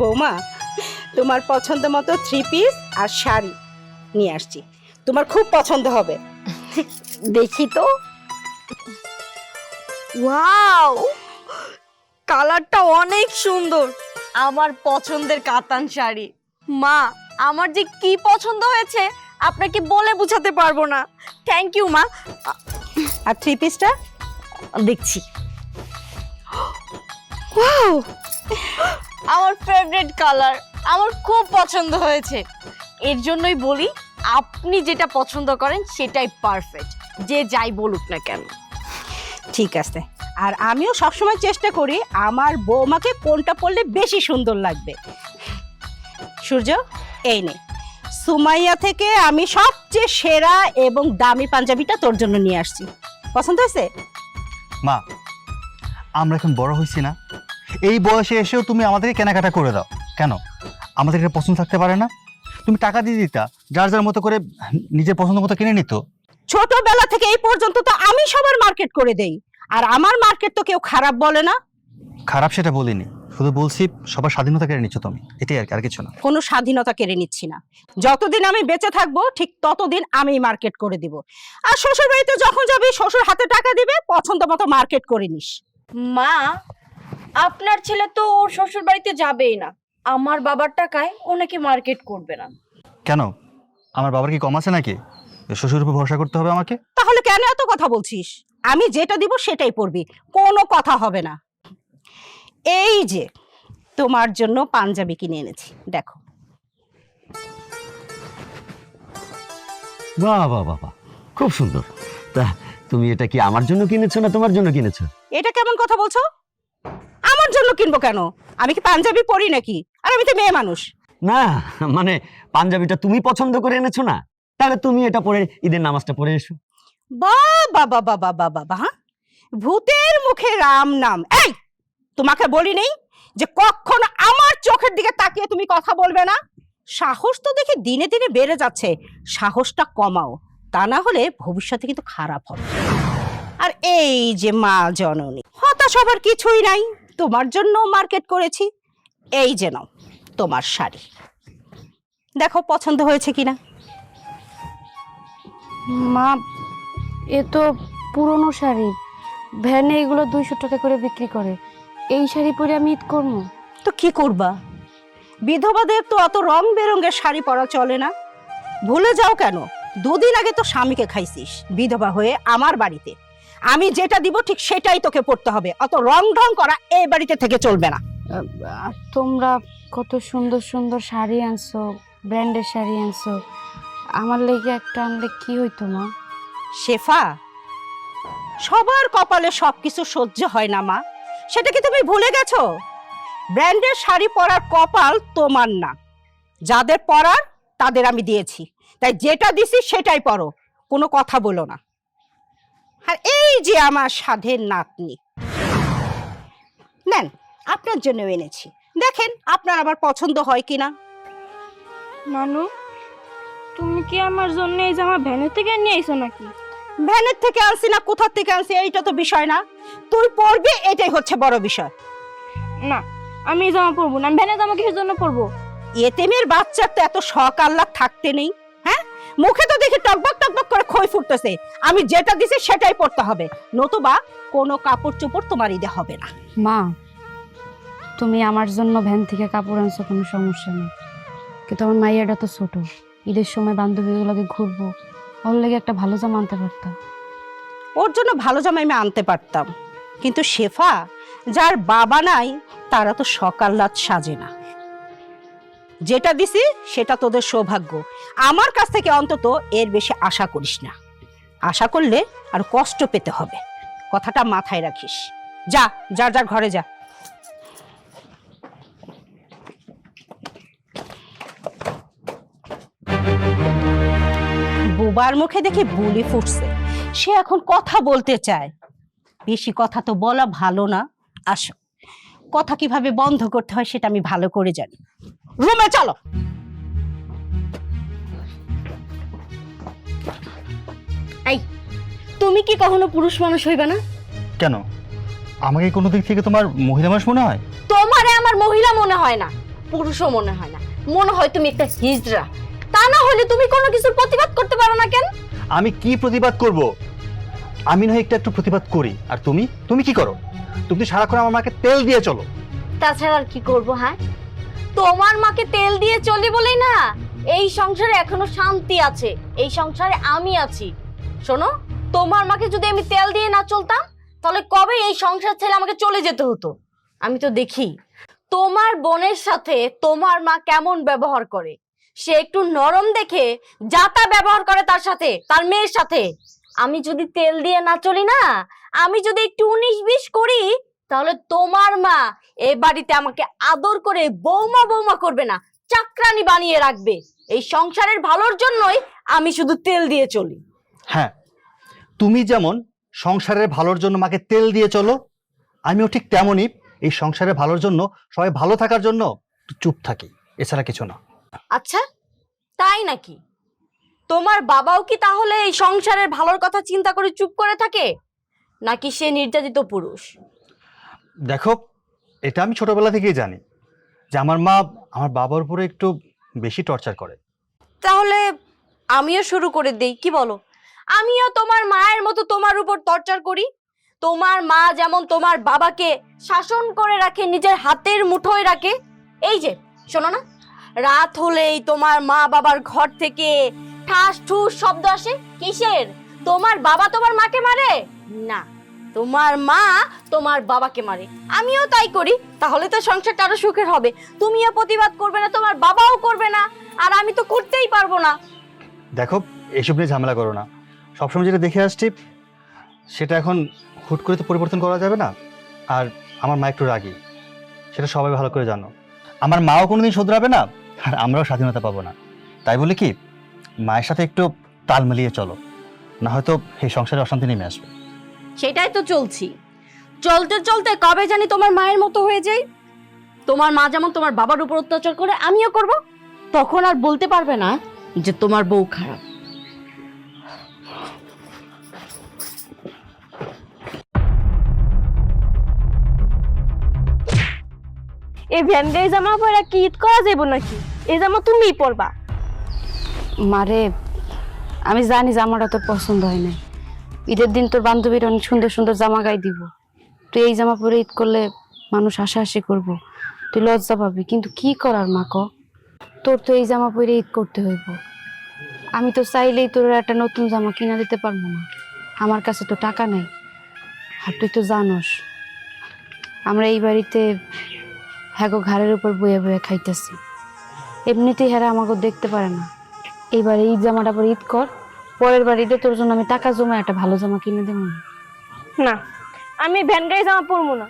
বৌমা, তোমার পছন্দ মতো 3 পিস আর শাড়ি নিয়ে আসছি, তোমার খুব পছন্দ হবে। দেখি তো। ওয়াও, কালারটা অনেক সুন্দর, আমার পছন্দের কাতান শাড়ি। মা, আমার যে কি পছন্দ হয়েছে আপনাকে বলে বোঝাতে পারবো না। থ্যাংক ইউ মা। আর 3 পিসটা দেখছি। ওয়াও, আমার ফেভারিট কালার, আমার খুব পছন্দ হয়েছে। এর জন্যই বলি আপনি যেটা পছন্দ করেন সেটাই পারফেক্ট, যে যাই বলুক না কেন। ঠিক আছে, আর আমিও সবসময় চেষ্টা করি আমার বৌমাকে কোনটা পরলে বেশি সুন্দর লাগবে। সূর্য, এই নে, সুমাইয়া থেকে আমি সবচেয়ে সেরা এবং দামি পাঞ্জাবিটা তোর জন্য নিয়ে আসছি। পছন্দ হয়েছে? মা, আমরা এখন বড় হয়েছি না? এই বয়সে এসেও তুমি আমাদেরকে কেনাকাটা করে দাও কেন? আমাদের এটা পছন্দ থাকতে পারে না? তুমি টাকা দিয়ে দিতা, যার যার মতো করে নিজের পছন্দ মতো কিনে নিত। ছোটবেলা থেকে এই পর্যন্ত তো আমি সবার মার্কেট করে দেই, আর আমার মার্কেট তো কেউ খারাপ বলে না। খারাপ সেটা বলিনি, শুধু বলছি সবার স্বাধীনতা কেড়ে নিচ্ছ তুমি, এটাই আর কিছু না। কোনো স্বাধীনতা কেড়ে নিচ্ছি না, যতদিন আমি বেঁচে থাকবো ঠিক ততদিন আমি মার্কেট করে দিব। আর শ্বশুর বাড়িতে যখন যাবি শ্বশুর হাতে টাকা দিবে, পছন্দ মতো মার্কেট করে নিস। মা, আপনার ছেলে তো ওর শ্বশুর বাড়িতে যাবেই না, আমার বাবার টাকায় ও নাকি মার্কেট করবে না। কেন, আমার বাবার কি কম আছে নাকি? শ্বশুর উপর ভরসা করতে হবে আমাকে? তাহলে কেন এত কথা বলছিস? আমি যেটা দিব সেটাই পরবি, কোনো কথা হবে না। এই যে তোমার জন্য পাঞ্জাবি কিনে এনেছি, দেখো। বাহ বাহ বাহ বাহ, খুব সুন্দর। তা তুমি এটা কি আমার জন্য কিনেছো না তোমার জন্য কিনেছো? এটা কেমন কথা বলছো? আমার জন্য কিনবো কেন? আমি কি পাঞ্জাবি পরি নাকি? আর আমি তো মেয়ে মানুষ। না, মানে পাঞ্জাবিটা তুমি পছন্দ করে এনেছো না, তাহলে তুমি এটা পরে ঈদের নামাজটা পড়ে এসো। বাবা বাবা বাবা বাবা, হ্যাঁ, ভূতের মুখে রাম নাম। এই, তোমাকে বলি নেই যে কখনো আমার চোখের দিকে তাকিয়ে তুমি কথা বলবে না? সাহস তো দেখি দিনে দিনে বেড়ে যাচ্ছে, সাহসটা কমাও, তা না হলে ভবিষ্যতে কিন্তু খারাপ হবে। আর এই যে মা জননী, হতাশ হবার কিছুই নাই, তোমার জন্য মার্কেট করেছি। এই যে নাও তোমার শাড়ি, দেখো পছন্দ হয়েছে কিনা। মা, এ তো পুরনো শাড়ি, ভ্যানে এগুলো 200 টাকা করে বিক্রি করে। এই শাড়ি পরে আমি ঈদ করবো? তো কি করবা, বিধবাদের তো অত রং বেরঙের শাড়ি পরা চলে না। ভুলে যাও কেন? 2 দিন আগে তো স্বামীকে খাইছিস বিধবা হয়ে আমার বাড়িতে। আমি যেটা দিব ঠিক সেটাই তোকে পড়তে হবে, অত রং ঢং করা এই বাড়িতে থেকে চলবে না। তোমরা কত সুন্দর সুন্দর শাড়ি আনছো, ব্র্যান্ডের শাড়ি আনছো, আমার লেগে একটা আনলে কি হইতো মা? শেফা, সবার কপালে সবকিছু সহ্য হয় না মা, সেটা কি তুমি ভুলে গেছো? ব্র্যান্ডের শাড়ি পরার কপাল তোমার না, যাদের পরার তাদের আমি দিয়েছি, তাই যেটা দিছি সেটাই পরো, কোনো কথা বলো না। আর এই যে আমার সাধের নাতনি, নেন আপনার জন্য এনেছি, দেখেন আপনার আবার পছন্দ হয় কিনা। নানু, তুমি কি আমার জন্য এই জামা ভ্যানের থেকে নিয়ে আইছো নাকি? ভ্যানের থেকে আনছি না কোথা থেকে আনছি এইটা তো বিষয় না, তুই পরবি এটাই হচ্ছে বড় বিষয়। না, আমি এই জামা পরবো না। আমি ভ্যানের জামা কিসের জন্য পরবো? এতেমের বাচ্চার তো এত শখ আহ্লাদ থাকতে নেই, হ্যাঁ? মুখে তো দেখি টকবক টকবক করে খই ফুটতেছে। আমি যেটা দিছি সেটাই পরতে হবে, নতুবা কোনো কাপড় চোপড় তোমার ঈদে হবে না। মা, তুমি আমার জন্য ভ্যান থেকে কাপড় আনছো, কোনো সমস্যা নেই, কিন্তু আমার মাইয়াটা তো ছোট, ঈদের সময় বান্ধবীগুলোকে ঘুরবো, ওর লেগে একটা ভালো জামা আনতে পারতাম। ওর জন্য ভালো জামা আমি আনতে পারতাম, কিন্তু শেফা, যার বাবা নাই তারা তো শখ আহ্লাদ সাজে না। যেটা দিছি সেটা তোদের সৌভাগ্য, আমার কাছ থেকে অন্তত এর বেশি আশা করিস না। আশা করলে আর কষ্ট পেতে হবে, কথাটা মাথায় রাখিস। যা, যার যার ঘরে যা। বুবার মুখে দেখে বুলি ফুটছে, সে এখন কথা বলতে চায়। বেশি কথা তো বলা ভালো না, আসো, কথা কিভাবে বন্ধ করতে হয় সেটা আমি ভালো করে জানি। রুমে চলো। এই, তুমি কি কখনো পুরুষ মানুষ হইবে না? কেন, আমাকে কোনো দিক থেকে তোমার মহিলা মানুষ মনে হয়? তোমারে আমার মহিলা মনে হয় না, পুরুষও মনে হয় না, মনে হয় তুমি একটা হিজড়া। তা না হলে তুমি কোনো কিছুর প্রতিবাদ করতে পারো না কেন? আমি কি প্রতিবাদ করব? আমি নয় একটু একটু প্রতিবাদ করি, আর তুমি তুমি কি করো? তুমি তো সারাক্ষণ আমার মাকে তেল দিয়ে চলো। তাছাড়া আর কি করব? হ্যাঁ, তোমার মাকে তেল দিয়ে চলি বলেই না এই সংসারে এখনো শান্তি আছে, এই সংসারে আমি আছি। শোনো, তোমার মাকে যদি আমি তেল দিয়ে না চলতাম তাহলে কবে এই সংসার ছেড়ে আমাকে চলে যেতে হতো। আমি তো দেখি তোমার বোনের সাথে তোমার মা কেমন ব্যবহার করে। সে একটু নরম দেখে যা তা ব্যবহার করে তার সাথে, তার মেয়ের সাথে। আমি যদি তেল দিয়ে না চলি না, আমি যদি একটু 19-20 করি, তাহলে তোমার মা এ বাড়িতে আমাকে আদর করে বৌমা বৌমা করবে না, চাকরানি বানিয়ে রাখবে। এই সংসারের ভালোর জন্যই আমি শুধু তেল দিয়ে চলি। হ্যাঁ, তুমি যেমন সংসারের ভালোর জন্য মাকে তেল দিয়ে চলো, আমিও ঠিক তেমনই এই সংসারের ভালোর জন্য, সবাই ভালো থাকার জন্য একটু চুপ থাকি, এছাড়া কিছু না। আচ্ছা, তাই নাকি? তোমার বাবাও কি তাহলে এই সংসারের ভালোর কথা চিন্তা করে চুপ করে থাকে, নাকি সে নির্যাতিত পুরুষ? দেখো, এটা আমি ছোটবেলা থেকেই জানি যে আমার মা আমার বাবার উপরে একটু বেশি টর্চার করে। তাহলে আমিও শুরু করে দেই, কি বলো? আমিও তোমার মায়ের মতো তোমার উপর টর্চার করি। তোমার মা যেমন তোমার বাবাকে শাসন করে রাখে, নিজের হাতের মুঠোয় রাখে। এই যে শোনো না, রাত হলেই তোমার মা বাবার ঘর থেকে ঠাস ঠুস শব্দ আসে। কিসের? তোমার বাবা তোমার মাকে মারে না, তোমার মা তোমার বাবাকে মারে। আমিও তাই করি, তাহলে তো সংসারটা আরো সুখের হবে। তুমিও প্রতিবাদ করবে না, তোমার বাবাও করবে না, আর আমি তো করতেই পারবো না। দেখো, এসব নিয়ে ঝামেলা করো না। সবসময় যেটা দেখে আসছি সেটা এখন হুট করে তো পরিবর্তন করা যাবে না। আর আমার মা একটু রাগী, সেটা সবাই ভালো করে জানো। আমার মাও কোনোদিন শোধরাবে না, আর আমরাও স্বাধীনতা পাবো না। তাই বলে কি, মায়ের সাথে একটু তাল মিলিয়ে চলো, না হয়তো এই সংসারে অশান্তি নেমে আসবে। সেটাই তো চলছি। চলতে চলতে কবে জানি তোমার মায়ের মতো হয়ে যাই। তোমার মা যেমন তোমার বাবার উপর অত্যাচার করে, আমিও করব। তখন আর বলতে পারবে না যে তোমার বউ খারাপ। এই ভ্যানগাড়ি জামা পরা কি ঈদ করা যাইব নাকি? এই জামা তুমিই পরবা। মারে, আমি জানি জামাটা তোর পছন্দ হয় না। ঈদের দিন তোর বান্ধবীর অনেক সুন্দর সুন্দর জামা গায়ে দিব, তুই এই জামা পরে ঈদ করলে মানুষ হাসাহাসি করবো, তুই লজ্জা পাবি। কিন্তু কি করার মা, ক? তোর তো এই জামা পরে ঈদ করতে হইব। আমি তো চাইলেই তোর একটা নতুন জামা কিনা দিতে পারবো না, আমার কাছে তো টাকা নাই। আর তুই তো জানোস আমরা এই বাড়িতে হ্যাগো ঘাড়ের উপর বয়ে বয়ে খাইতেছি, এমনিতেই হ্যাঁ আমাকে দেখতে পারে না। এইবারে ঈদ জামাটা পরে ঈদ কর, পরের বাড়িতে তোর জন্য আমি টাকা জমা একটা ভালো জামা কিনে দেবো। না, আমি ভ্যানগাড়ি জামা পরবো না।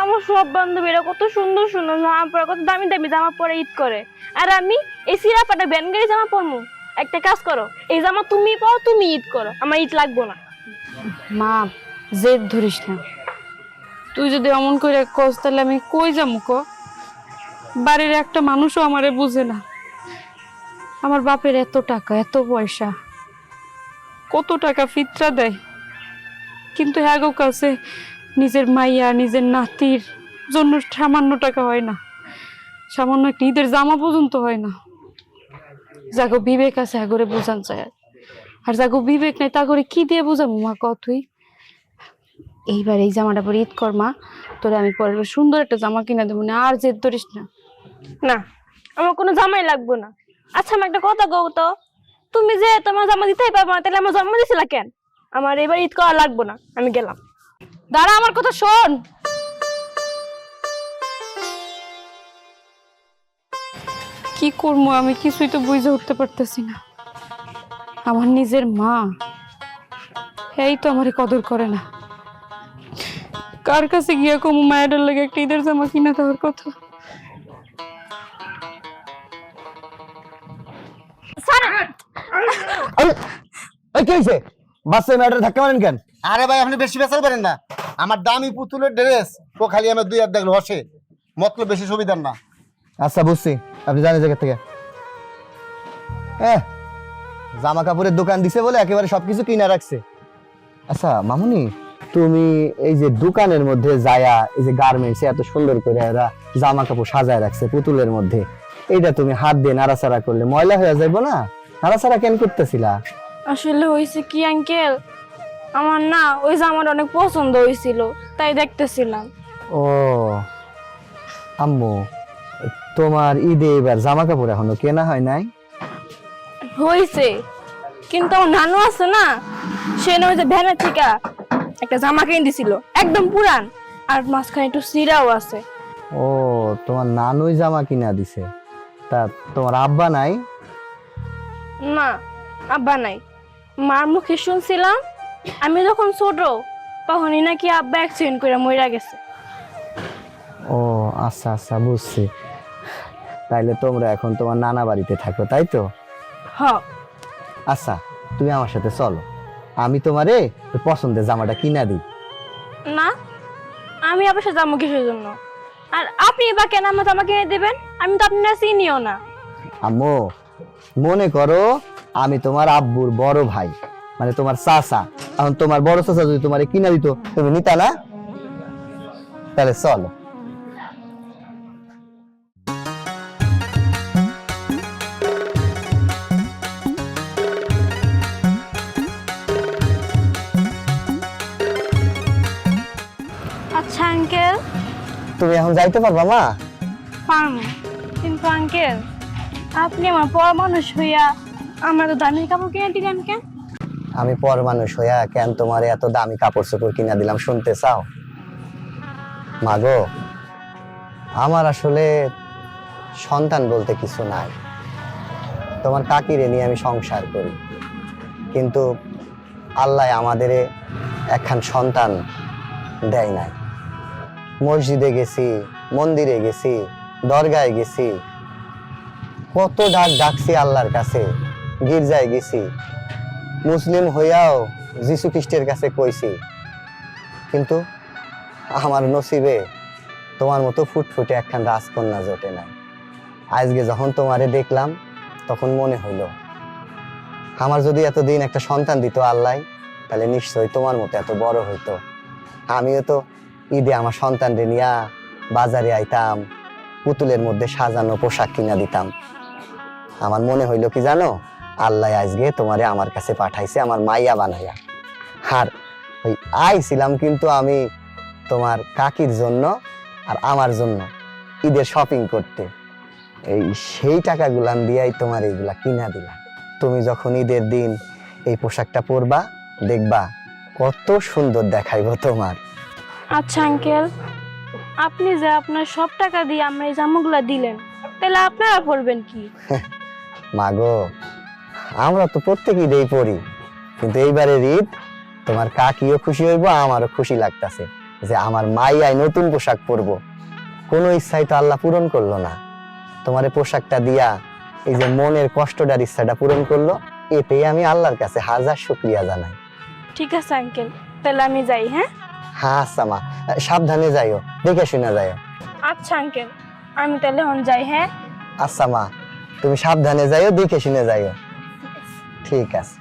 আমার সব বান্ধবীরা কত সুন্দর সুন্দর জামা পরে, কত দামি দামি জামা পরে ঈদ করে, আর আমি এই সিরা ফাটা ভ্যানগাড়ি জামা পরবো? একটা কাজ করো, এই জামা তুমি পরো, তুমি ঈদ করো, আমার ঈদ লাগবো না। মা, জেদ ধরিস না। তুই যদি অমন করে কস তাহলে আমি কই যাবো ক? বাড়ির একটা মানুষও আমারে বুঝে না। আমার বাপের এত টাকা, এত পয়সা, কত টাকা ফিতরা দেয়, কিন্তু হ্যাঁ গো কাছে নিজের মাইয়া নিজের নাতির জন্য সামান্য টাকা হয় না, সামান্য একটা ঈদের জামা পর্যন্ত হয় না। যাগো বিবেক আছে হ্যাঁ করে বোঝান চায়, আর যাগো বিবেক নাই তা করে কি দিয়ে বোঝাবো মা, ক তুই? এইবার এই জামাটা পরে ঈদ কর মা, তোরে আমি পরের বার সুন্দর একটা জামা কিনা দেবো না, আর জেদ ধরিস না। না, আমার কোনো জামাই লাগবো না। আচ্ছা, আমি একটা কথা কও তো, তুমি যে তোমার জামা দিতেই পারবো না, তাহলে আমার জন্ম দিয়েছিলা কেন? আমার এবার ঈদ করা লাগবো না, আমি গেলাম। দাঁড়া, আমার কথা শোন। কি করবো আমি, কিছুই তো বুঝে উঠতে পারতেছি না। আমার নিজের মা এই তো আমারে কদর করে না, কার কাছে গিয়ে কমু মায়ের লাগে একটা ঈদের জামা কিনা দেওয়ার কথা। কি হয়েছে? বাচ্চা মেয়েটা ধাক্কা মারেন কেন? আরে ভাই, আপনি বেশি বেচাল পারেন না। আমার দামি পুতুলের ড্রেস ও খালি আমার 2 হাত দেখলো হসে, মতলব বেশি সুবিধার না। আচ্ছা বুঝছি, আপনি জানেন জায়গা থেকে জামা কাপড়ের দোকান দিছে বলে একেবারে সবকিছু কিনা রাখছে। আচ্ছা মামুনি, তুমি এই যে দোকানের মধ্যে যায়া এই যে গার্মেন্টসে এত সুন্দর করে এরা জামা কাপড় সাজায় রাখছে পুতুলের মধ্যে, এইটা তুমি হাত দিয়ে নাড়াচাড়া করলে ময়লা হয়ে যাইবো না? নাড়াচাড়া কেন করতেছিলা? আসলে হয়েছে কি আঙ্কেল, আমার না ওই জামাটা অনেক পছন্দ হয়েছিল, তাই দেখতেছিলাম। ও আম্মু, তোমার ঈদে এবার জামা কাপড় এখনো কেনা হয় নাই? হয়েছে, কিন্তু আমার নানু আছে না, সে না ওই যে ভ্যানের থেকে একটা জামা কিনে দিছিল, একদম পুরান, আর মাঝখানে একটু সিরাও আছে। ও, তোমার নানুই জামা কিনা দিছে? তা তোমার আব্বা নাই? না, আব্বা নাই। মার মুখে শুনছিলাম আমি যখন ছোট তখনই নাকি আব্বা অ্যাক্সিডেন্ট করে মরে গেছে। ও আচ্ছা আচ্ছা, বুঝছি। তাইলে তোমরা এখন তোমার নানা বাড়িতে থাকো, তাই তো? হ। আচ্ছা, তুমি আমার সাথে চলো, আমি তোমারে ওই পছন্দের জামাটা কিনা দিই। না, আমি আবার সাথে যাবো কিসের জন্য? আর আপনি বা কেন আমার জামা কিনে দেবেন? আমি তো আপনার চিনিও না। আম্মু, মনে করো আমি তোমার আব্বুর বড় ভাই, মানে তোমার চাচা। এখন তোমার বড় চাচা যদি তোমারে কিনা দিত, তুমি নিতা না? তাহলে চলো। আচ্ছা আঙ্কেল। তুমি এখন যাইতে পারবা মা? পারম, কিন্তু আঙ্কেল আপনি আমার পর মানুষ হইয়া আমার তো দামি কাপড় কিনে দিলেন কেন? আমি পর মানুষ হইয়া কেন তোমার এত দামি কাপড় চোপড় কিনা দিলাম শুনতে চাও? মাগো, আমার আসলে সন্তান বলতে কিছু নাই। তোমার কাকিরে নিয়ে আমি সংসার করি, কিন্তু আল্লাহ আমাদের একখান সন্তান দেয় নাই। মসজিদে গেছি, মন্দিরে গেছি, দরগায় গেছি, কত ডাকছি আল্লাহর কাছে, গির্জায় গেছি, মুসলিম হইয়াও যিশু খ্রিস্টের কাছে কইছি, কিন্তু আমার নসিবে তোমার মতো ফুটফুটে একখান রাজকন্যা জোটে নাই। আজকে যখন তোমারে দেখলাম তখন মনে হইল আমার যদি এতদিন একটা সন্তান দিত আল্লাহ, তাহলে নিশ্চয়ই তোমার মতো এত বড় হইতো। আমিও তো ঈদে আমার সন্তানরে নিয়া বাজারে আইতাম, পুতুলের মধ্যে সাজানো পোশাক কিনা দিতাম। আমার মনে হইল কি জানো, আল্লাহ আজকে তোমারে আমার কাছে পাঠাইছে আমার মাইয়া বানাইয়া। আর ওই আইছিলাম কিন্তু আমি তোমার কাকির জন্য আর আমার জন্য ঈদের শপিং করতে। এই সেই টাকাগুলান দিয়াই তোমার এইগুলা কিনা দিলাম। তুমি যখন ঈদের দিন এই পোশাকটা পরবা, দেখবা কত সুন্দর দেখাইবো তোমার। আচ্ছা আঙ্কেল, আপনি যে আপনার সব টাকা দিয়ে আমরা এই জামাগুলা দিলেন, তাহলে আপনারা পরবেন কি? মাগো, আমরা তো প্রত্যেক ঈদেই পড়ি, কিন্তু এইবারের ঈদ তোমার কাকিও খুশি হইব, আমারও খুশি লাগতাছে যে আমার মাইয়াই নতুন পোশাক পরবো। কোনো ইচ্ছাই তো আল্লাহ পূরণ করলো না, তোমারে পোশাকটা দিয়া এই যে মনের কষ্টটার ইচ্ছাটা পূরণ করলো, এতেই আমি আল্লাহর কাছে হাজার শুকরিয়া জানাই। ঠিক আছে আঙ্কেল, তাহলে আমি যাই। হ্যাঁ হ্যাঁ আচ্ছা মা, সাবধানে যাইও, দেখে শুনে যাইও। আচ্ছা আঙ্কেল, আমি তাহলে এখন যাই। হ্যাঁ আচ্ছা মা, তুমি সাবধানে যাইও, দেখে শুনে যাইও। ঠিক আছে।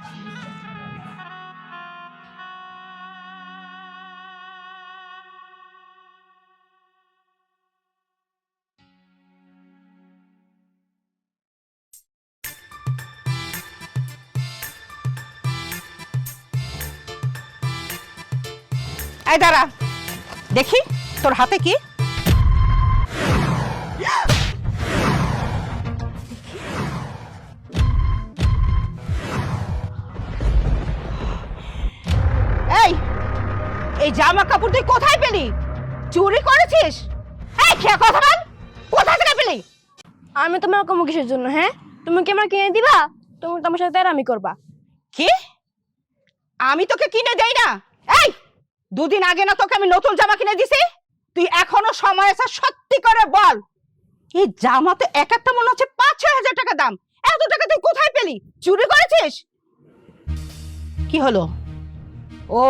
এই দাঁড়া, দেখি তোর হাতে কি। এই জামা কাপড় তুই কোথায় পেলি? চুরি করেছিস? এই খেয়া কথা বল, কোথা থেকে পেলি? আমি তোমার কম কিসের জন্য? হ্যাঁ, তুমি কি আমার কিনে দিবা? তুমি তো আমার সাথে আমি করবা কি? আমি তোকে কিনে দেই না? এই দুদিন আগে না তোকে আমি নতুন জামা কিনে দিছি, তুই এখনো সময় আছে, সত্যি করে বল। এই জামা তো এক একটা মনে হচ্ছে ৫-৬ হাজার টাকা দাম, এত টাকা তুই কোথায় পেলি? চুরি করেছিস? কি হলো? ও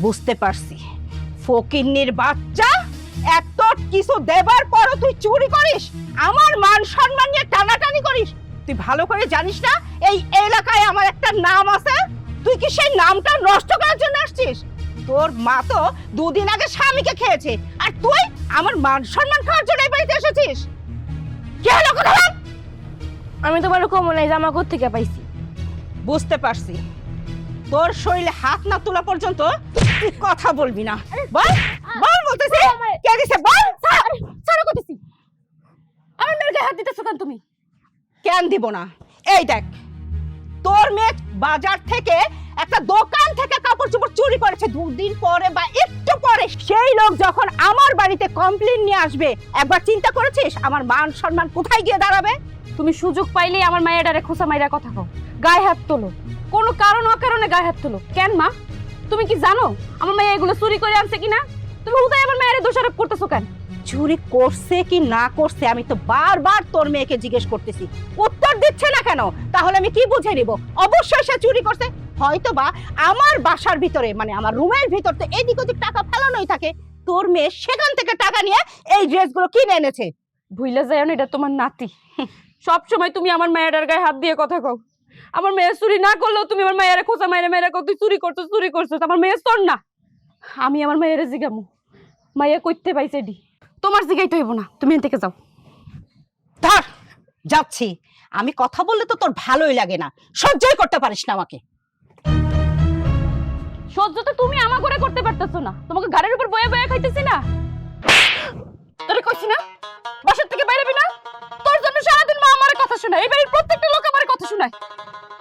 বুঝতে পারছি, ফকিন্নির বাচ্চা, এত কিছু দেবার পরও তুই চুরি করিস, আমার মান সম্মান নিয়ে টানাটানি করিস। তুই ভালো করে জানিস না এই এলাকায় আমার একটা নাম আছে? তুই কি সেই নামটা নষ্ট করার জন্য আসছিস? তোর মা তো দুদিন আগে স্বামীকে খেয়েছে, আর তুই আমার মান সম্মান খাওয়ার জন্য এই বাড়িতে এসেছিস। কি হলো কথা বল? আমি তোমার কমনে জামা কোত্থেকে পাইছি? বুঝতে পারছি, তোর শরীরে হাত না তোলা পর্যন্ত তুই কথা বলবি না। বল বল বলতেছি, কে দিছে বল। ছাড়ো কইতেছি। আমার মেয়ের গায়ে হাত দিতেছো কেন তুমি? কেন দিব না? এই দেখ, তোর মেয়ে বাজার থেকে একটা দোকান থেকে কাপড় চোপড় চুরি করেছে, দুদিন পরে বা একটু পরে সেই লোক যখন আমার বাড়িতে কমপ্লেইন নিয়ে আসবে, একবার চিন্তা করেছিস আমার মান সম্মান কোথায় গিয়ে দাঁড়াবে? তুমি সুযোগ পাইলেই আমার মায়েরারে খোসা মাইরা কথা কও, গায়ে হাত তোলো, কোনো কারণ অকারণে গায়ে হাত তোলো। কেন মা, তুমি কি জানো আমার মাইয়া এগুলো চুরি করে আনছে কিনা? তুমি হুদাই আমার মায়ের দোষারোপ করতেছো কেন? চুরি করছে কি না করছে আমি তো বারবার তোর মেয়েকে জিজ্ঞেস করতেছি, উত্তর দিচ্ছে না কেন? তাহলে আমি কি বুঝে নিব? অবশ্যই সে চুরি করছে, হয়তো বা আমার বাসার ভিতরে মানে আমার রুমের ভিতর তো এদিক ওদিক টাকা ফেলানোই থাকে, তোর মেয়ে সেখান থেকে টাকা নিয়ে এই ড্রেসগুলো কিনে এনেছে। ভুইলা যায় না, এটা তোমার নাতি। সব সময় তুমি আমার মায়ের গায়ে হাত দিয়ে কথা কও। আমার মেয়ে চুরি না করলেও তুমি আমার মায়ের খোঁচা মায়ের মায়ের কও তুই চুরি করছো। আমার মেয়ে তোর না। আমি আমার মায়ের জিগামু মাইয়া কইতে পাইছে ডি, তোমার জিগাইতে হইব না, তুমি এখান থেকে যাও। ধর যাচ্ছি, আমি কথা বললে তো তোর ভালোই লাগে না, সহ্যই করতে পারিস না আমাকে। সহ্য তো তুমি আমার ঘরে করতে পারতেছো না, তোমাকে গাড়ির উপর বয়ে বয়ে খাইতেছি না। তোরে কইছি না বাসার থেকে বাইরে না, তোর জন্য সারাদিন মা আমার কথা শোনায়, এই বাড়ির প্রত্যেকটা লোক আমার কথা শোনায়।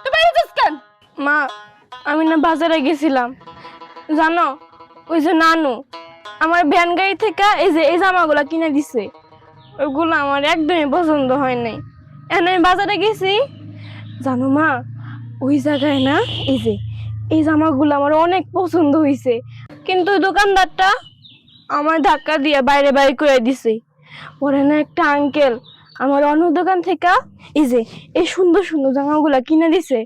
তুই বাইরে যাস কেন? মা, আমি না বাজারে গেছিলাম, জানো ওই যে নানু আমার ভ্যান গাড়ি থেকে এই জামাগুলো কিনে দিছে, ওইগুলো আমার একদমই পছন্দ হয় নাই। এখন আমি বাজারে গেছি, জানো মা ওই জায়গায় না এই জামাগুলো আমার অনেক পছন্দ হয়েছে, কিন্তু ওই দোকানদারটা আমার ধাক্কা দিয়ে বাইরে বাইরে করে দিছে। পরে না একটা আঙ্কেল আমার অন্য দোকান থেকে এই সুন্দর সুন্দর জামাগুলা কিনে দিছে।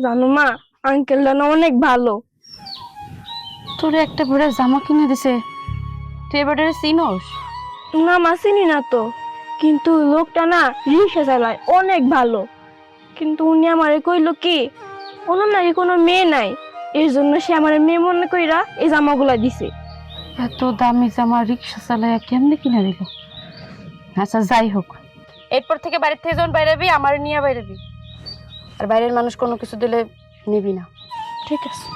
জানো মা, আঙ্কেলটা না অনেক ভালো। তোরে একটা বড় জামা কিনে দিছে, তুই এবারে চিনোস? না মা, চিনি না তো, কিন্তু লোকটা না রিক্সা চালায়, অনেক ভালো। কিন্তু উনি আমারে কইলো কি ওনার নাকি কোনো মেয়ে নাই, এর জন্য সে আমার মেয়ে মনে কইরা এই জামাগুলা দিছে। এত দামি জামা রিক্সা চালায় কেমনে কিনে দিল? আচ্ছা যাই হোক, এরপর থেকে বাড়ির থেকে যখন বাইরেবি আমার নিয়ে বাইরেবি, আর বাইরের মানুষ কোনো কিছু দিলে নিবি না, ঠিক আছে?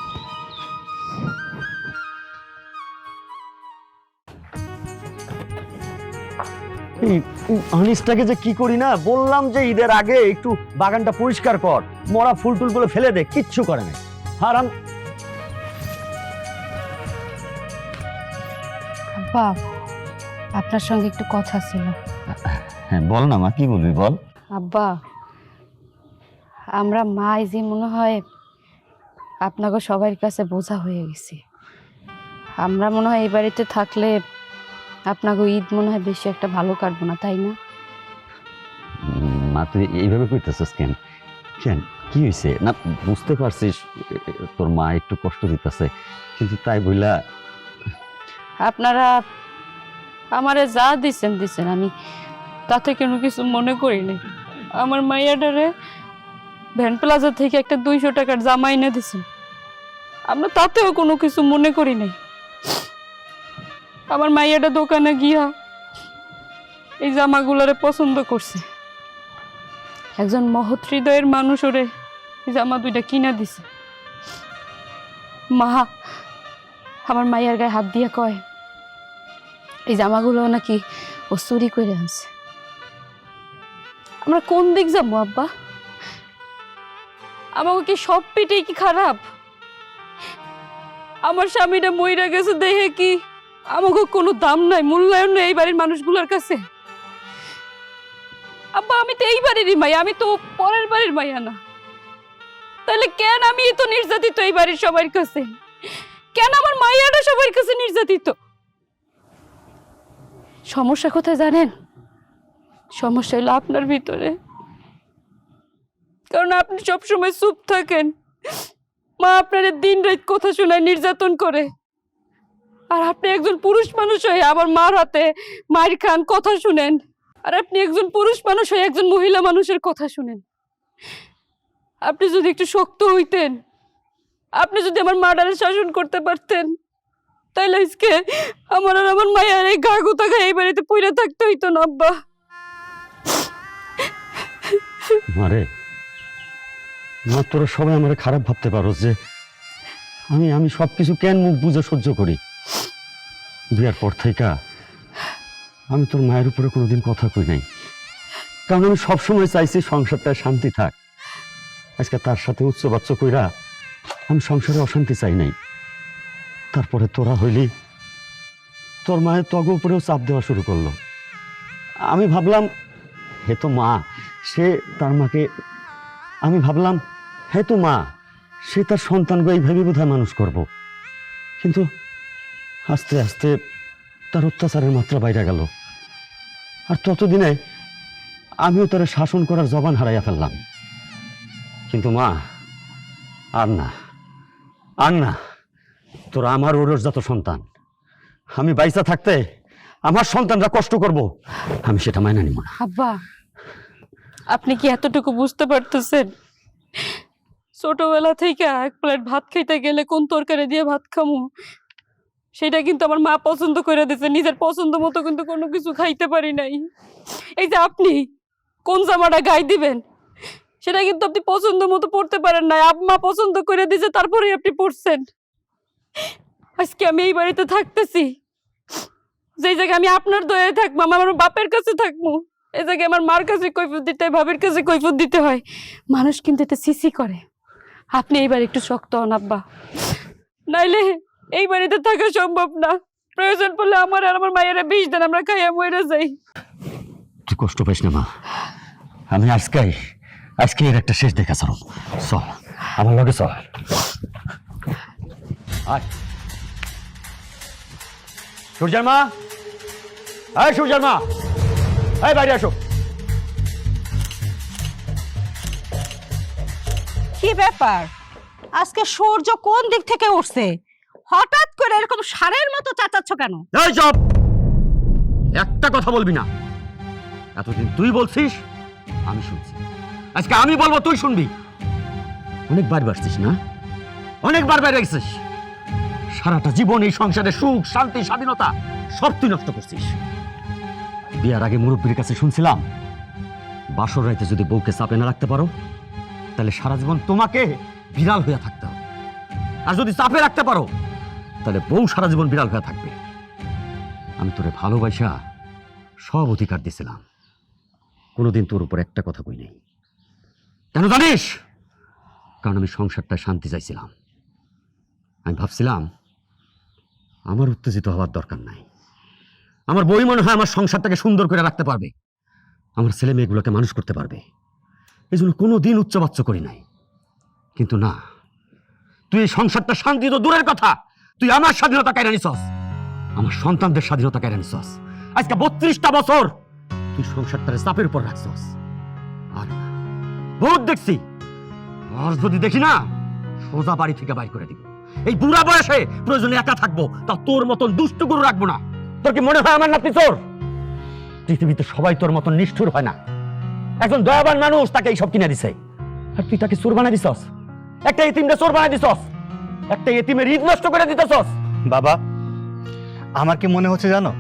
আনিসটাকে যে কি করি না, বললাম যে ঈদের আগে একটু বাগানটা পরিষ্কার কর, মরা ফুল টুল গুলো ফেলে দে, কিচ্ছু করে না। আর আব্বা আপনার সঙ্গে একটু কথা ছিল। হ্যাঁ বল না মা, কি বলবি বল। আব্বা আমরা মাই যে মনে হয় আপনাকে সবার কাছে বোঝা হয়ে গেছি। আমরা মনে হয় এই বাড়িতে থাকলে আপনাকে ঈদ মনে হয় বেশি একটা ভালো কাটবো না, তাই না? মা তুই এইভাবে কইতেছিস কেন? কেন কি হয়েছে না বুঝতে পারছিস, তোর মা একটু কষ্ট দিতেছে, কিন্তু তাই বইলা আপনারা আমারে যা দিচ্ছেন আমি তাতে কোনো কিছু মনে করি নাই। আমার মাইয়াডারে ভ্যান প্লাজা থেকে একটা 200 টাকার জামা এনে দিছেন, আমরা তাতেও কোনো কিছু মনে করি নাই। আমার মাইয়াটা দোকানে গিয়া এই জামাগুলারে পছন্দ করছে, একজন মহৎ হৃদয়ের মানুষ ওরে এই জামা দুইটা কিনা দিছে। মা আমার মাইয়ার গায়ে হাত দিয়ে কয় এই জামাগুলো নাকি ও চুরি করে আনছে। আমরা কোন দিক যাবো আব্বা? আমাকে কি সব পিঠেই কি খারাপ? আমার স্বামীটা মইরা গেছে দেখে কি আমাকে কোনো দাম নাই, মূল্যায়ন নেই এই বাড়ির মানুষগুলোর কাছে? আব্বা আমি তো এই বাড়িরই মাইয়া, আমি তো পরের বাড়ির মাইয়া না। তাহলে কেন আমি তো নির্যাতিত এই বাড়ির সবার কাছে? কেন আমার মাইয়াটা সবার কাছে নির্যাতিত? সমস্যা কোথায় জানেন? সমস্যা হলো আপনার ভিতরে, কারণ আপনি সবসময় চুপ থাকেন। মা আপনার দিন রাত কথা শোনায়, নির্যাতন করে, আর আপনি একজন পুরুষ মানুষ হয়ে আমার মার হাতে মার খান, কথা শুনেন। আর আপনি একজন পুরুষ মানুষ হয়ে একজন মহিলা মানুষের কথা শুনেন। আপনি যদি একটু শক্ত হইতেন, আপনি যদি আমার মাটারে শাসন করতে পারতেন, তাইলে আজকে আমার আর আমার মায়ের এই গা গোতা গায়ে এই বাড়িতে পইরা থাকতে হইতো না আব্বা। মারে মা, তোরা সবাই আমার খারাপ ভাবতে পারো যে আমি সবকিছু কেন মুখ বুঝে সহ্য করি। বিয়ার পর থেকে আমি তোর মায়ের উপরে কোনোদিন কথা কই নাই, কারণ আমি সবসময় চাইছি সংসারটা শান্তি থাক। আজকে তার সাথে উচ্চ বাচ্চ কইরা আমি সংসারে অশান্তি চাই নাই। তারপরে তোরা হইলি তোর মায়ের তগ উপরেও চাপ দেওয়া শুরু করলো। আমি ভাবলাম হে তো মা, সে তার মাকে, আমি ভাবলাম হে তো মা, সে তার সন্তানকে এইভাবে বোধহয় মানুষ করব। কিন্তু আস্তে আস্তে তার অত্যাচারের মাত্রা বাইরে গেল, আর ততদিনে আমিও তার শাসন করার জবান হারাইয়া ফেললাম। কিন্তু মা, আর না, আর না, তোরা আমার ওরসজাত সন্তান। আমি বাইসা থাকতে আমার সন্তানরা কষ্ট করব, আমি সেটা মাইনা নিব না। আব্বা, আপনি কি এতটুকু বুঝতে পারতেছেন? ছোটবেলা থেকে এক প্লেট ভাত খাইতে গেলে কোন তরকারি দিয়ে ভাত খামু সেটা কিন্তু আমার মা পছন্দ করে দিয়েছে, নিজের পছন্দ মতো কিন্তু কোনো কিছু খাইতে পারি নাই। এই যে আপনি কোন জামাটা গায়ে দিবেন সেটা কিন্তু আপনি পছন্দ মতো পড়তে পারেন না, আম্মা পছন্দ করে দিয়েছে তারপরেই আপনি পড়ছেন। আজকে আমি এই বাড়িতে থাকতেছি, যেই জায়গায় আমি আপনার দয়ে থাকবো, আমার বাপের কাছে থাকবো, এই জায়গায় আমার মার কাছে কৈফিয়ত দিতে হয়, ভাবের কাছে কৈফিয়ত দিতে হয়। মানুষ কিন্তু এটা সিসি করে। আপনি এইবার একটু শক্ত হন আব্বা, নাইলে এই বাড়িতে থাকা সম্ভব না। প্রয়োজন পড়লে আমার আর আমার মায়েরা 20 দিন আমরা খাইয়া মরে যাই। তুই কষ্ট পাইস না মা, আমি আজকে এর একটা শেষ দেখা চল, চল আমার লগে চল। আয় সূর্যের মা, আয় সূর্যের মা, আয় বাইরে আসো। কি ব্যাপার, আজকে সূর্য কোন দিক থেকে উঠছে? হঠাৎ করে এরকম ষাঁড়ের মতো চাচাচ্ছ কেন? এই চুপ, একটা কথা বলবি না। এতদিন তুই বলছিস, আমি শুনছি, আজকে আমি বলবো তুই শুনবি। অনেকবার বাড়ছিস না, অনেকবার বাইরে গেছিস। সারাটা জীবন এই সংসারে সুখ শান্তি স্বাধীনতা সব তুই নষ্ট করছিস। বিয়ার আগে মুরব্বীর কাছে শুনছিলাম, বাসর রাইতে যদি বউকে চাপে না রাখতে পারো তাহলে সারা জীবন তোমাকে বিড়াল হয়ে থাকতে হবে, আর যদি চাপে রাখতে পারো তাহলে বউ সারা জীবন বিড়াল হয়ে থাকবে। আমি তোরে ভালোবাসা সব অধিকার দিছিলাম, কোনোদিন তোর উপর একটা কথা কই নাই। কেন জানিস? কারণ আমি সংসারটায় শান্তি চাইছিলাম। আমি ভাবছিলাম আমার উত্তেজিত হওয়ার দরকার নাই, আমার বই মনে হয় আমার সংসারটাকে সুন্দর করে রাখতে পারবে, আমার ছেলে মেয়েগুলোকে মানুষ করতে পারবে। এই জন্য কোনোদিন উচ্চবাচ্য করি নাই। কিন্তু না, তুই এই সংসারটা শান্তি তো দূরের কথা, তুই আমার স্বাধীনতা কেড়ে নিছস, আমার সন্তানদের স্বাধীনতা কেড়ে নিছস। আজকে 32টা বছর তুই সংসারটারে চাপের উপর রাখছস। আর না, বহুত দেখছি, আর যদি দেখি না সোজা বাড়ি থেকে বাইর করে দিব। এই বুড়া বয়সে প্রয়োজনে একা থাকবো, তা তোর মতন দুষ্ট গুরু রাখবো না। তোর কি মনে হয় আমার নাতি চোর? পৃথিবীতে সবাই তোর মতন নিষ্ঠুর হয় না। একজন দয়াবান মানুষ তাকে এইসব কিনে দিছে, আর তুই তাকে চোর বানাই দিছস। একটা এতিমকে চোর বানাই দিছস, একটা এতিমের ঈদ নষ্ট করে দিতেছস। বাবা, আমার কি মনে হচ্ছে জানো,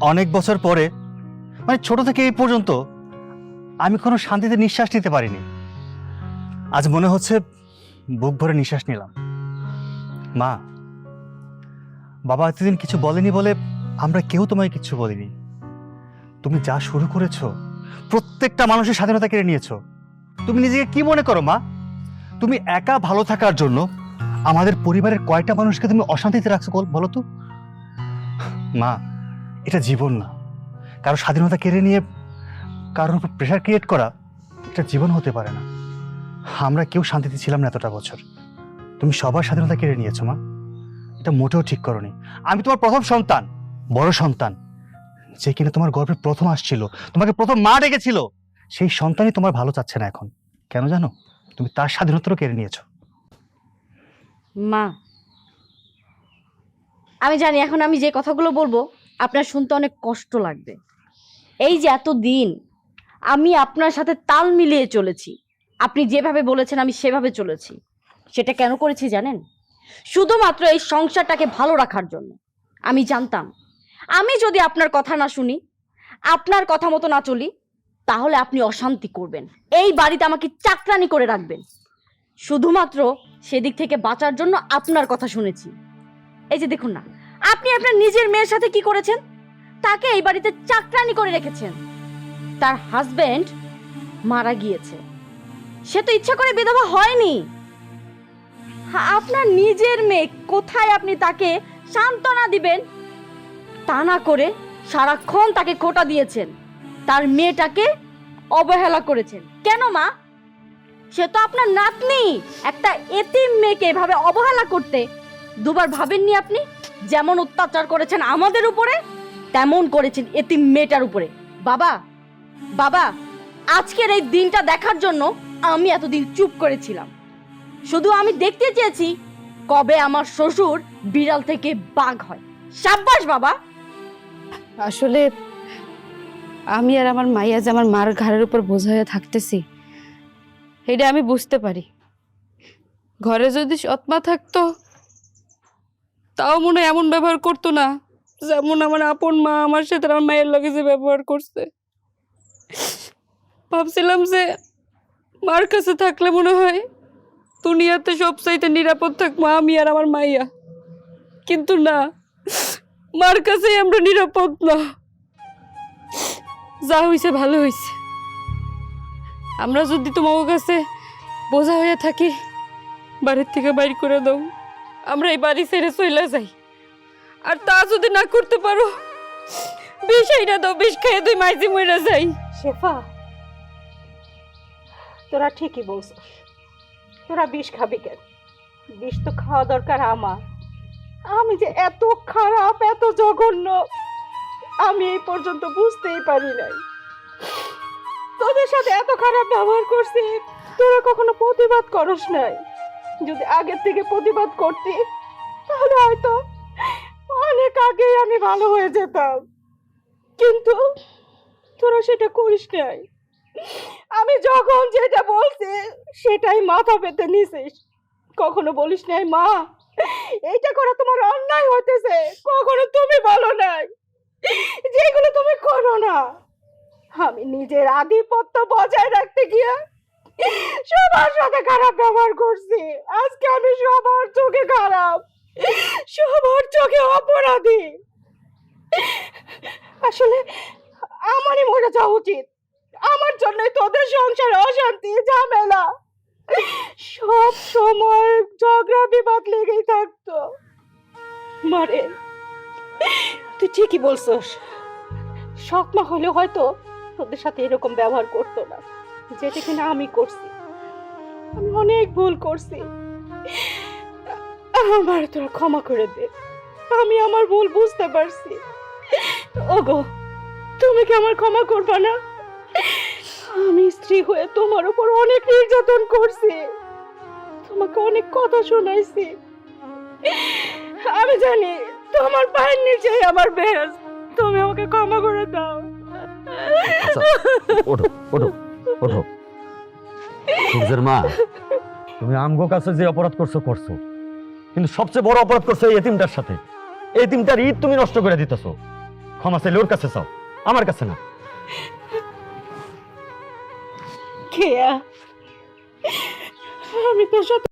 অনেক বছর পরে, মানে ছোট থেকে এই পর্যন্ত আমি কোনো শান্তিতে নিঃশ্বাস নিতে পারিনি। আজ মনে হচ্ছে বুক ভরে নিঃশ্বাস নিলাম। মা, বাবা এতদিন কিছু বলেনি বলে আমরা কেউ তোমায় কিছু বলিনি। তুমি যা শুরু করেছো, প্রত্যেকটা মানুষের স্বাধীনতা কেড়ে নিয়েছো। তুমি নিজেকে কি মনে করো মা? তুমি একা ভালো থাকার জন্য আমাদের পরিবারের কয়টা মানুষকে তুমি অশান্তিতে রাখছো বলো তো? মা, এটা জীবন না। কারো স্বাধীনতা কেড়ে নিয়ে কারোর উপর প্রেশার ক্রিয়েট করা এটা জীবন হতে পারে না। আমরা কেউ শান্তিতে ছিলাম না এতটা বছর। তুমি সবার স্বাধীনতা কেড়ে নিয়েছো মা, এটা মোটেও ঠিক করোনি। আমি তোমার প্রথম সন্তান, বড় সন্তান, যে কিনা তোমার গর্ভে প্রথম আসছিল, তোমাকে প্রথম মা ডেকেছিল, সেই সন্তানই তোমার ভালো চাচ্ছে না এখন। কেন জানো? তুমি তার স্বাধীনতাও কেড়ে নিয়েছো। মা, আমি জানি এখন আমি যে কথাগুলো বলবো আপনার শুনতে অনেক কষ্ট লাগবে। এই যে এতদিন আমি আপনার সাথে তাল মিলিয়ে চলেছি, আপনি যেভাবে বলেছেন আমি সেভাবে চলেছি। সেটা কেন করেছি জানেন? শুধুমাত্র এই সংসারটাকে ভালো রাখার জন্য। আমি জানতাম আমি যদি আপনার কথা না শুনি, আপনার কথা মতো না চলি, তাহলে আপনি অশান্তি করবেন, এই বাড়িতে আমাকে চাকরানি করে রাখবেন। শুধুমাত্র সেদিক থেকে বাঁচার জন্য আপনার কথা শুনেছি। এই যে দেখুন না, আপনি আপনার নিজের মেয়ের সাথে কি করেছেন, তাকে এই বাড়িতে চাকরানি করে রেখেছেন। তার হাজবেন্ড মারা গিয়েছে, সে তো ইচ্ছা করে বিধবা হয়নি। আপনার নিজের মেয়ে, কোথায় আপনি তাকে সান্ত্বনা দিবেন? তা না করে সারাক্ষণ তাকে খোঁটা দিয়েছেন, তার মেয়েটাকে অবহেলা করেছেন। কেন মা? সে তো আপনার নাতনি, একটা এতিম মেয়েকে এভাবে অবহেলা করতে দুবার ভাবেননি আপনি? যেমন অত্যাচার করেছেন আমাদের উপরে, তেমন করেছেন এতিম মেয়েটার উপরে। বাবা, বাবা, আজকের এই দিনটা দেখার জন্য আমি এতদিন চুপ করেছিলাম। শুধু আমি দেখতে চেয়েছি কবে আমার শ্বশুর বিড়াল থেকে বাঘ হয়। সাব্বাস বাবা। আসলে আমি আর আমার মাইয়া যে আমার মার ঘাড়ের উপর বোঝা হয়ে থাকতেছি, এটা আমি বুঝতে পারি। ঘরে যদি সৎমা থাকতো, তাও মনে হয় এমন ব্যবহার করতো না যেমন আমার আপন মা আমার সাথে আমার মায়ের লগে যে ব্যবহার করছে। ভাবছিলাম যে মার কাছে থাকলে মনে হয় দুনিয়াতে সবচাইতে নিরাপদ থাকবো আমি আর আমার মাইয়া, কিন্তু না, মার কাছেই আমরা নিরাপদ না। যা হইছে ভালো হইছে। আমরা যদি তোমার কাছে বোঝা হয়ে থাকি, বাড়ির থেকে বাইর করে দাও, আমরা এই বাড়ি ছেড়ে চলে যাই। আর তা যদি না করতে পারো, বিষ আইনা দাও, বিষ খেয়ে তুই মাইজি মরে যাই। শেফা, তোরা ঠিকই বলছিস, তোরা বিষ খাবি কেন? বিষ তো খাওয়া দরকার আমার। আমি যে এত খারাপ, এত জঘন্য, আমি এই পর্যন্ত বুঝতেই পারি নাই। তোদের সাথে এত খারাপ ব্যবহার করছি, তোরা কখনো প্রতিবাদ করস নাই। যদি আগের থেকে প্রতিবাদ করতি, তাহলে হয়তো অনেক আগেই আমি ভালো হয়ে যেতাম, কিন্তু তোরা সেটা করিস নাই। আমি যখন যেটা বলছি সেটাই মাথা পেতে নিছিস। কখনো বলিস নাই মা, এইটা করা তোমার অন্যায় হতেছে। কখনো তুমি বলো নাই যেগুলো তুমি করো না। আমি নিজের আধিপত্য বজায় রাখতে গিয়ে সবার সাথে খারাপ ব্যবহার করছি। আজকে আমি সবার চোখে খারাপ, সবার চোখে অপরাধী। আসলে আমারই মরে যাওয়া উচিত। আমার জন্য তোদের সংসারে অশান্তি, ঝামেলা, সব সময় ঝগড়া বিবাদ লেগেই থাকতো। মারে, তুই ঠিকই বলছস, সৎমা হলে হয়তো তোদের সাথে এরকম ব্যবহার করতো না, যেটা কিনা আমি করছি। আমি অনেক ভুল করছি, আমার তোরা ক্ষমা করে দে। আমি আমার ভুল বুঝতে পারছি। ওগো, তুমি কি আমার ক্ষমা করবা না? আমি স্ত্রী হয়ে তোমার উপর অনেক নির্যাতন করছি, তোমাকে অনেক কথা শোনাইছি। আমি জানি তোমার পায়ের নিচে আমার বেশ। তুমি আমাকে ক্ষমা করে দাও। আচ্ছা, ওঠো ওঠো ওঠো। সূর্যের মা, তুমি আমগো কাছে যে অপরাধ করছো করছো, কিন্তু সবচেয়ে বড় অপরাধ করছো এই এতিমটার সাথে। এই এতিমটার ঈদ তুমি নষ্ট করে দিতেছো। ক্ষমা চাইলে ওর কাছে চাও, আমার কাছে না। কেয়া, আমি তোর সাথে